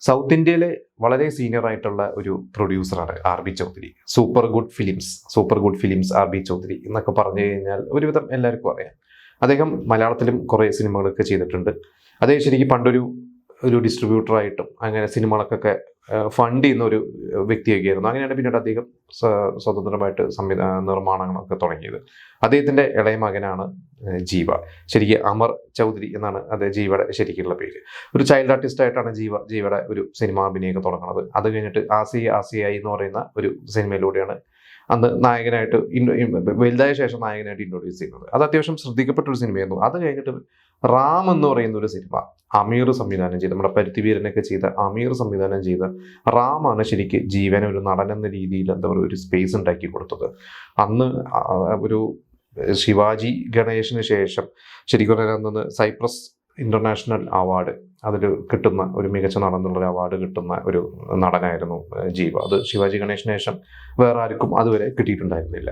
South ഇന്ത്യയിലെ വളരെ senior ആയിട്ടുള്ള ഒരു പ്രൊഡ്യൂസറാണ് RB Chaudhary. Super good films RB Chaudhary എന്നൊക്കെ പറഞ്ഞു കഴിഞ്ഞാൽ ഒരുവിധം എല്ലാവർക്കും അറിയാം. അദ്ദേഹം മലയാളത്തിലും കുറേ സിനിമകളൊക്കെ ചെയ്തിട്ടുണ്ട്. അദ്ദേഹം ശരിക്കും പണ്ടൊരു ഡിസ്ട്രിബ്യൂട്ടറായിട്ടും അങ്ങനെ സിനിമകൾക്കൊക്കെ ഫണ്ട് ചെയ്യുന്ന ഒരു വ്യക്തിയൊക്കെ ആയിരുന്നു. അങ്ങനെയാണ് പിന്നീട് അദ്ദേഹം സ്വതന്ത്രമായിട്ട് നിർമ്മാണങ്ങളൊക്കെ തുടങ്ങിയത്. അദ്ദേഹത്തിൻ്റെ ഇളയ മകനാണ് ജീവ. ശരിക്കും അമർ ചൗധരി എന്നാണ് ജീവയുടെ ശരിക്കുള്ള പേര്. ഒരു ചൈൽഡ് ആർട്ടിസ്റ്റ് ആയിട്ടാണ് ജീവയുടെ ഒരു സിനിമാ അഭിനയമൊക്കെ തുടങ്ങുന്നത്. അത് കഴിഞ്ഞിട്ട് ആസിയായി എന്ന് പറയുന്ന ഒരു സിനിമയിലൂടെയാണ് അന്ന് നായകനായിട്ട് വലുതായ ശേഷം നായകനായിട്ട് ഇൻട്രൊഡ്യൂസ് ചെയ്യുന്നത്. അത് അത്യാവശ്യം ശ്രദ്ധിക്കപ്പെട്ടൊരു സിനിമയായിരുന്നു. അത് കഴിഞ്ഞിട്ട് റാം എന്ന് പറയുന്ന ഒരു സിനിമ അമീർ സംവിധാനം ചെയ്ത്, നമ്മുടെ പരുത്തിവീരനൊക്കെ ചെയ്ത അമീർ സംവിധാനം ചെയ്ത റാമാണ് ശരിക്ക് ജീവനെ ഒരു നടൻ എന്ന രീതിയിൽ എന്താ പറയുക ഒരു സ്പേസ് ഉണ്ടാക്കി കൊടുത്തത്. അന്ന് ഒരു ശിവാജി ഗണേശന് ശേഷം ശരിക്കും പറഞ്ഞാൽ സൈപ്രസ് ഇന്റർനാഷണൽ അവാർഡ് അതിൽ കിട്ടുന്ന ഒരു മികച്ച നടൻ എന്നുള്ള അവാർഡ് കിട്ടുന്ന ഒരു നടനായിരുന്നു ജീവ. അത് ശിവാജി ഗണേശന് ശേഷം വേറെ ആർക്കും അതുവരെ കിട്ടിയിട്ടുണ്ടായിരുന്നില്ല.